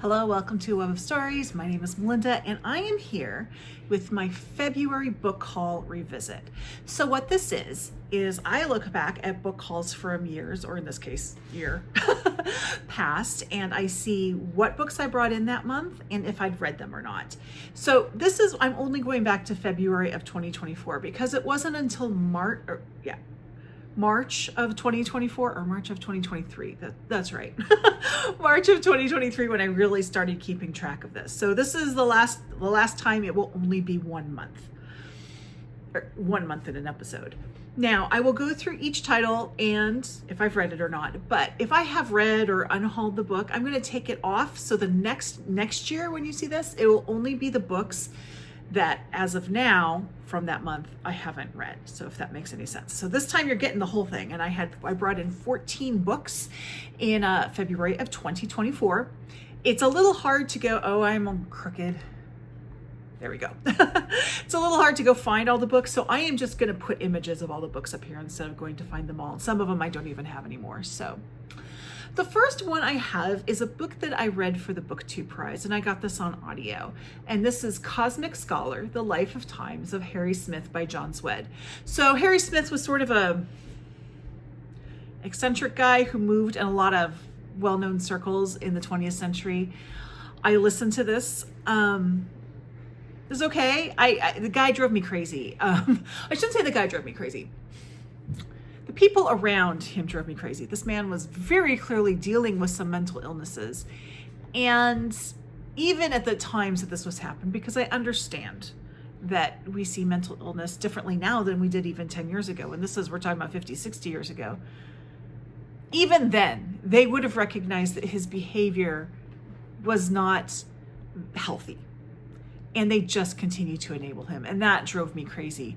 Hello, welcome to Web of Stories. My name is Melinda, and I am here with my February book haul revisit. So what this is I look back at book hauls from years, or in this case, year past, and I see what books I brought in that month and if I'd read them or not. So I'm only going back to February of 2024 because it wasn't until March of 2024 or March of 2023. That's right. March of 2023 when I really started keeping track of this. So this is the last time it will only be 1 month. Or 1 month in an episode. Now, I will go through each title and if I've read it or not, but if I have read or unhauled the book, I'm going to take it off. So the next year when you see this, it will only be the books that as of now from that month I haven't read. So if that makes any sense. So this time you're getting the whole thing. And I brought in 14 books in February of 2024. It's a little hard to go, oh, I'm crooked. There we go. It's a little hard to go find all the books. So I am just going to put images of all the books up here instead of going to find them all. Some of them I don't even have anymore. So the first one I have is a book that I read for the Booktube Prize, and I got this on audio. And this is Cosmic Scholar, The Life of Times of Harry Smith by John Szwed. So Harry Smith was sort of a eccentric guy who moved in a lot of well-known circles in the 20th century. I listened to this. It was okay. The guy drove me crazy. I shouldn't say the guy drove me crazy. The people around him drove me crazy. This man was very clearly dealing with some mental illnesses. And even at the times that this was happening, because I understand that we see mental illness differently now than we did even 10 years ago. And we're talking about 50, 60 years ago. Even then, they would have recognized that his behavior was not healthy. And they just continue to enable him. And that drove me crazy.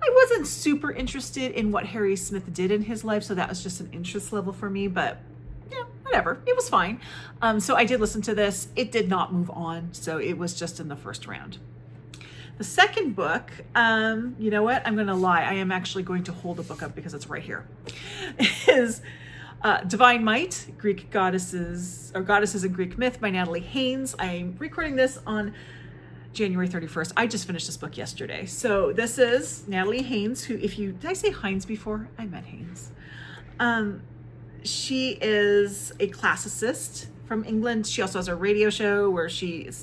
I wasn't super interested in what Harry Smith did in his life, so that was just an interest level for me, but yeah, whatever. It was fine. So I did listen to this. It did not move on, so it was just in the first round. The second book, you know what? I'm going to lie. I am actually going to hold the book up because it's right here. Is Divine Might, Greek Goddesses in Greek Myth by Natalie Haynes. I'm recording this on January 31st. I just finished this book yesterday. So this is Natalie Haynes, who, did I say Hines before? I met Haynes. She is a classicist from England. She also has a radio show where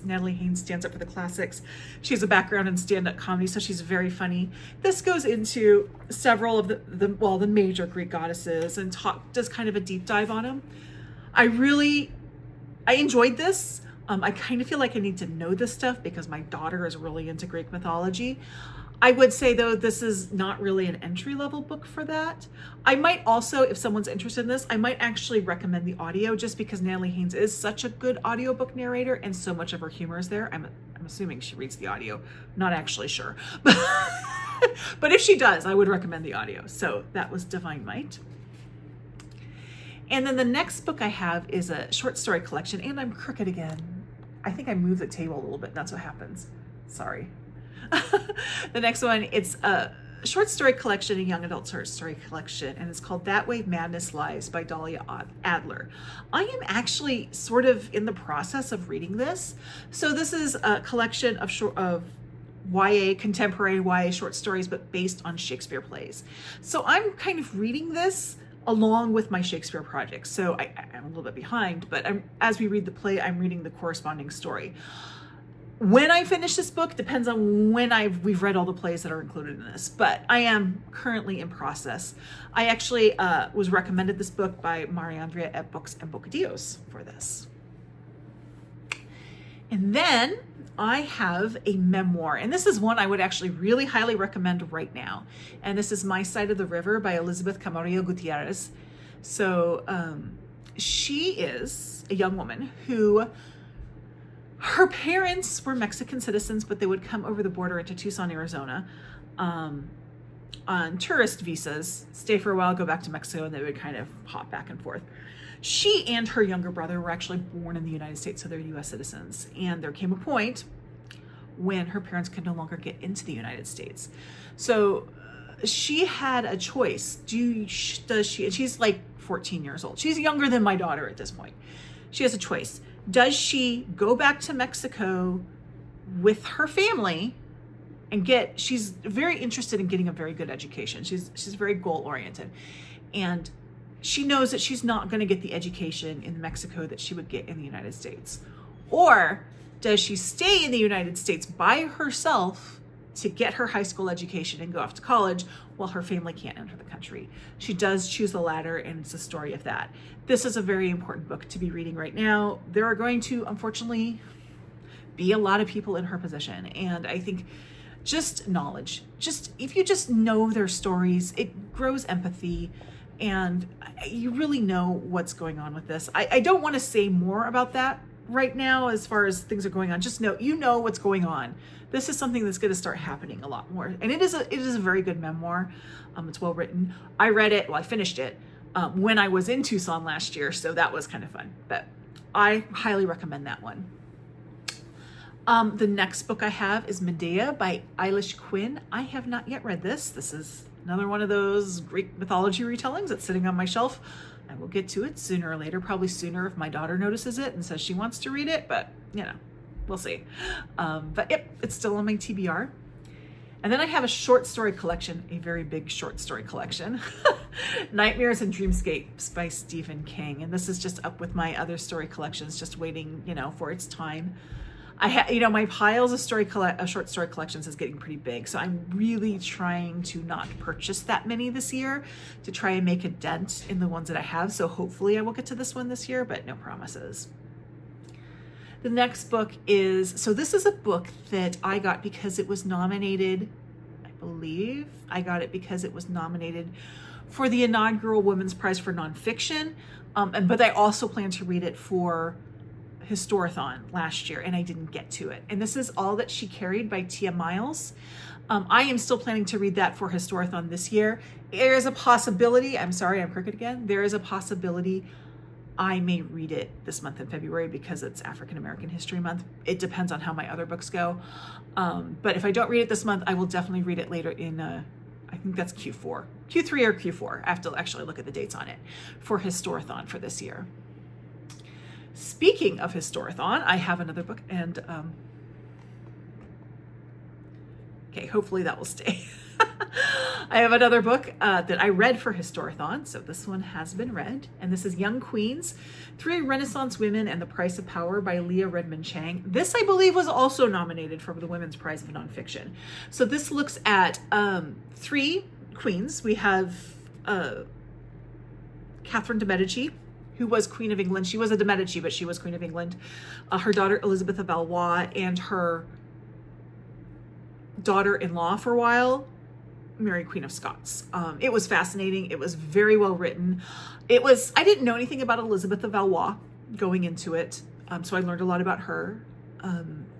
Natalie Haynes stands up for the classics. She has a background in stand-up comedy, so she's very funny. This goes into several of the major Greek goddesses and does kind of a deep dive on them. I enjoyed this. I kind of feel like I need to know this stuff because my daughter is really into Greek mythology. I would say, though, this is not really an entry-level book for that. I might also, if someone's interested in this, I might actually recommend the audio just because Natalie Haynes is such a good audiobook narrator and so much of her humor is there. I'm assuming she reads the audio. Not actually sure. But if she does, I would recommend the audio. So that was Divine Might. And then the next book I have is a short story collection, and I'm crooked again. I think I moved the table a little bit, and that's what happens. Sorry. The next one, it's a short story collection, a young adult short story collection, and it's called That Way Madness Lies by Dahlia Adler. I am actually sort of in the process of reading this. So this is a collection of YA, contemporary YA short stories, but based on Shakespeare plays. So I'm kind of reading this along with my Shakespeare project. So I'm a little bit behind, but as we read the play, I'm reading the corresponding story. When I finish this book depends on when we've read all the plays that are included in this, but I am currently in process. I actually was recommended this book by Andrea at Books and Bocadillos for this. And then I have a memoir, and this is one I would actually really highly recommend right now. And this is My Side of the River by Elizabeth Camarillo Gutierrez. So she is a young woman who, her parents were Mexican citizens, but they would come over the border into Tucson, Arizona on tourist visas, stay for a while, go back to Mexico, and they would kind of hop back and forth. She and her younger brother were actually born in the United States, so they're US citizens. And there came a point when her parents could no longer get into the United States. So she had a choice. Does she, and she's like 14 years old. She's younger than my daughter at this point. she has a choice. Does she go back to Mexico with her family and she's very interested in getting a very good education. She's very goal oriented. And she knows that she's not going to get the education in Mexico that she would get in the United States. Or does she stay in the United States by herself to get her high school education and go off to college while her family can't enter the country? She does choose the latter, and it's a story of that. This is a very important book to be reading right now. There are going to, unfortunately, be a lot of people in her position. And I think just knowledge, if you just know their stories, it grows empathy, and you really know what's going on with this. I don't want to say more about that right now as far as things are going on. Just know, you know what's going on. This is something that's going to start happening a lot more. And it is a very good memoir. It's well written. I read it, I finished it when I was in Tucson last year. So that was kind of fun, but I highly recommend that one. The next book I have is Medea by Eilish Quin. I have not yet read this. This is another one of those Greek mythology retellings that's sitting on my shelf. I will get to it sooner or later, probably sooner if my daughter notices it and says she wants to read it, but we'll see. But yep, it's still on my TBR. And then I have a short story collection, a very big short story collection, Nightmares and Dreamscapes by Stephen King. And this is just up with my other story collections, just waiting, for its time. My piles of short story collections is getting pretty big. So I'm really trying to not purchase that many this year to try and make a dent in the ones that I have. So hopefully I will get to this one this year, but no promises. The next book this is a book that I got because it was nominated, I believe I got it because it was nominated for the inaugural Women's Prize for Nonfiction. But I also plan to read it for Historathon last year, and I didn't get to it. And this is All That She Carried by Tiya Miles. I am still planning to read that for Historathon this year. There is a possibility, I'm sorry, I'm crooked again. There is a possibility I may read it this month in February because it's African American History Month. It depends on how my other books go. But if I don't read it this month, I will definitely read it later in, I think that's Q3 or Q4. I have to actually look at the dates on it for Historathon for this year. Speaking of Historathon, I have another book, and okay, hopefully that will stay. I have another book that I read for Historathon, so this one has been read, and this is Young Queens, 3 Renaissance Women and the Price of Power by Leah, Redmond, Chang. This, I believe, was also nominated for the Women's Prize of Nonfiction. So this looks at 3 queens. We have Catherine de Medici, who was Queen of England. She was a de Medici, but she was Queen of England. Her daughter, Elizabeth of Valois, and her daughter-in-law for a while, Mary, Queen of Scots. It was fascinating. It was very well written. I didn't know anything about Elizabeth of Valois going into it, so I learned a lot about her.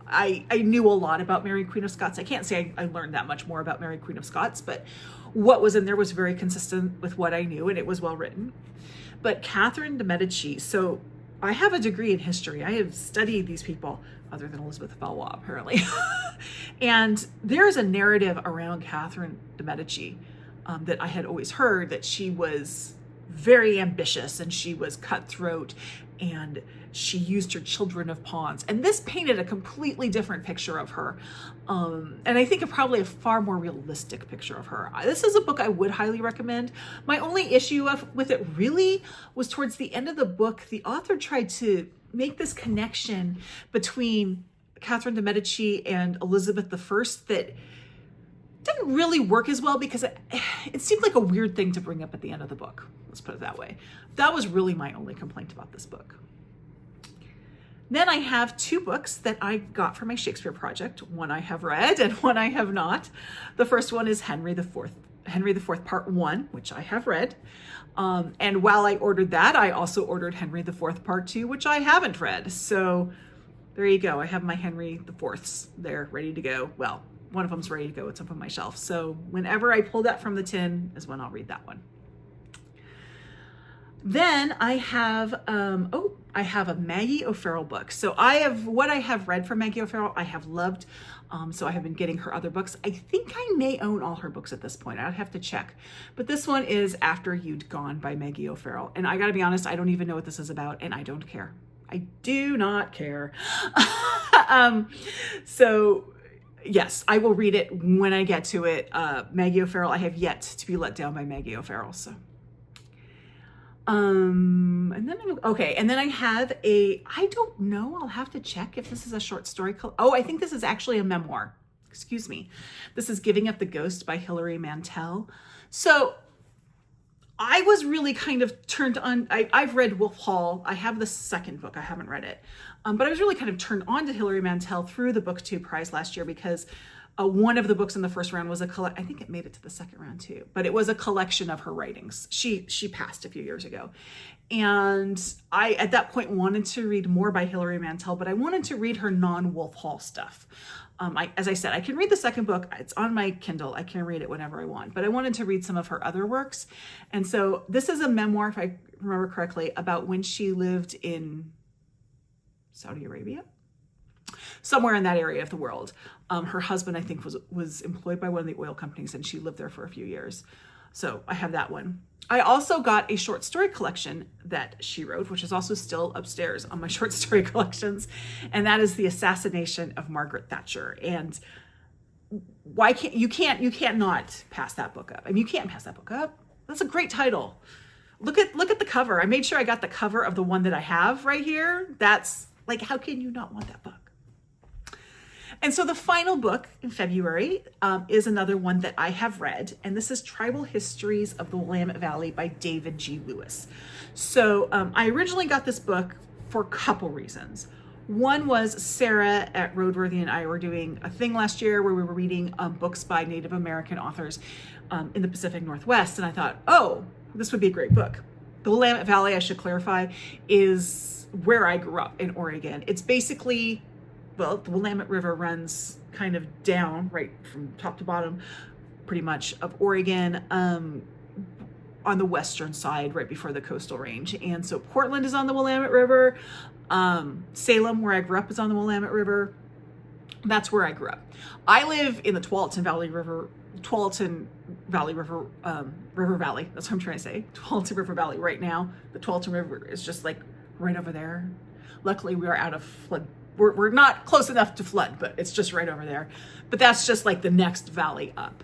I knew a lot about Mary, Queen of Scots. I can't say I learned that much more about Mary, Queen of Scots, but what was in there was very consistent with what I knew, and it was well written. But Catherine de Medici, so I have a degree in history. I have studied these people, other than Elizabeth of Valois, apparently. And there's a narrative around Catherine de Medici that I had always heard, that she was very ambitious and she was cutthroat and she used her children of pawns. And this painted a completely different picture of her. And I think probably a far more realistic picture of her. This is a book I would highly recommend. My only issue with it really was towards the end of the book, the author tried to make this connection between Catherine de Medici and Elizabeth I that didn't really work as well, because it seemed like a weird thing to bring up at the end of the book. Let's put it that way. That was really my only complaint about this book. Then I have 2 books that I got for my Shakespeare project. One I have read and one I have not. The first one is Henry IV Part 1, which I have read. And while I ordered that, I also ordered Henry IV Part 2, which I haven't read. So there you go. I have my Henry IVs there ready to go. Well, one of them's ready to go. It's up on my shelf. So whenever I pull that from the tin is when I'll read that one. Then I have, I have a Maggie O'Farrell book. So what I have read from Maggie O'Farrell, I have loved. So I have been getting her other books. I think I may own all her books at this point. I'd have to check. But this one is After You'd Gone by Maggie O'Farrell. And I gotta be honest, I don't even know what this is about, and I don't care. I do not care. So yes, I will read it when I get to it. Maggie O'Farrell, I have yet to be let down by Maggie O'Farrell. So, and then, okay. And then I have I don't know. I'll have to check if this is a short story. Oh, I think this is actually a memoir. Excuse me. This is Giving Up the Ghost by Hilary Mantel. So I was really kind of turned on. I've read Wolf Hall. I have the second book. I haven't read it. But I was really kind of turned on to Hilary Mantel through the BookTube prize last year because one of the books in the first round was I think it made it to the second round too, but it was a collection of her writings. She passed a few years ago. And I, at that point, wanted to read more by Hilary Mantel, but I wanted to read her non-Wolf Hall stuff. As I said, I can read the second book. It's on my Kindle. I can read it whenever I want, but I wanted to read some of her other works. And so this is a memoir, if I remember correctly, about when she lived in Saudi Arabia, somewhere in that area of the world. Her husband, I think, was employed by one of the oil companies, and she lived there for a few years. So I have that one. I also got a short story collection that she wrote, which is also still upstairs on my short story collections. And that is The Assassination of Margaret Thatcher. And you can't not pass that book up. I mean, you can't pass that book up. That's a great title. Look at the cover. I made sure I got the cover of the one that I have right here. That's like, how can you not want that book? And so the final book in February is another one that I have read, and this is Tribal Histories of the Willamette Valley by David G. Lewis. So I originally got this book for a couple reasons. One was Sarah at Roadworthy and I were doing a thing last year where we were reading books by Native American authors in the Pacific Northwest, and I thought, oh, this would be a great book. The Willamette Valley, I should clarify, is where I grew up in Oregon. It's basically, well, the Willamette River runs kind of down right from top to bottom, pretty much, of Oregon on the western side, right before the coastal range. And so Portland is on the Willamette River. Salem, where I grew up, is on the Willamette River. That's where I grew up. I live in the Tualatin Valley River Valley. That's what I'm trying to say. Tualatin River Valley right now. The Tualatin River is just like right over there. Luckily, we are out of flood. We're not close enough to flood, but it's just right over there. But that's just like the next valley up.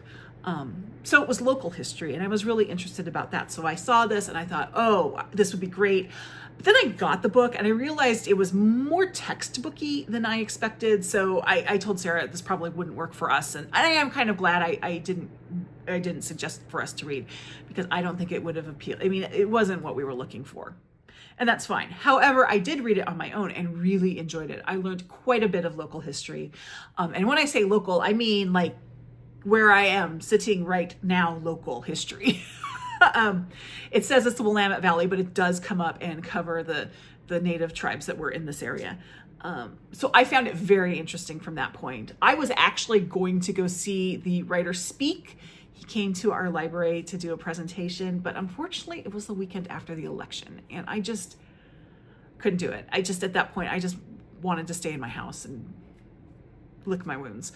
So it was local history, and I was really interested about that. So I saw this and I thought, oh, this would be great. But then I got the book and I realized it was more textbooky than I expected. So I told Sarah this probably wouldn't work for us. And I am kind of glad I didn't suggest for us to read, because I don't think it would have appealed. I mean, it wasn't what we were looking for. And that's fine. However, I did read it on my own and really enjoyed it. I learned quite a bit of local history. And when I say local, I mean like where I am sitting right now, local history. It says it's the Willamette Valley, but it does come up and cover the native tribes that were in this area. So I found it very interesting from that point. I was actually going to go see the writer speak. He came to our library to do a presentation, but unfortunately it was the weekend after the election and I just couldn't do it. At that point, I just wanted to stay in my house and lick my wounds.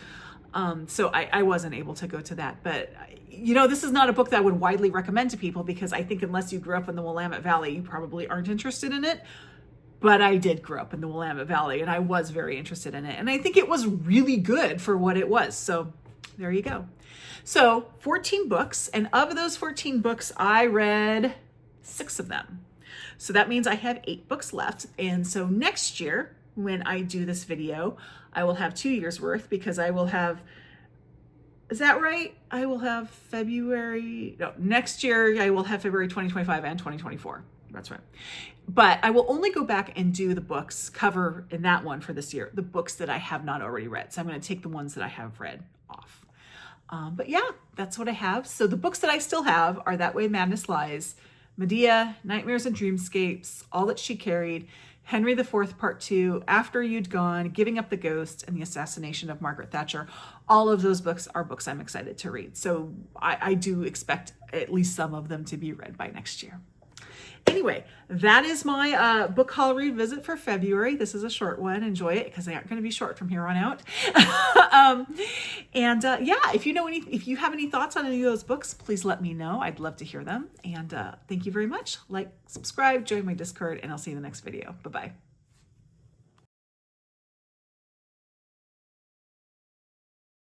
So I wasn't able to go to that, but this is not a book that I would widely recommend to people, because I think unless you grew up in the Willamette Valley, you probably aren't interested in it. But I did grow up in the Willamette Valley and I was very interested in it. And I think it was really good for what it was. So there you go. So 14 books, and of those 14 books, I read 6 of them. So that means I have 8 books left. And so next year, when I do this video, I will have 2 years worth, because I will have, is that right? I will have next year I will have February 2025 and 2024. That's right. But I will only go back and do the books cover in that one for this year, the books that I have not already read. So I'm going to take the ones that I have read off. But yeah, that's what I have. So the books that I still have are That Way Madness Lies, Medea, Nightmares and Dreamscapes, All That She Carried, Henry IV Part 2, After You'd Gone, Giving Up the Ghost, and The Assassination of Margaret Thatcher. All of those books are books I'm excited to read. So I do expect at least some of them to be read by next year. Anyway, that is my book haul revisit for February. This is a short one. Enjoy it, because they aren't going to be short from here on out. Yeah, if you have any thoughts on any of those books, please let me know. I'd love to hear them. And thank you very much. Like, subscribe, join my Discord, and I'll see you in the next video. Bye-bye.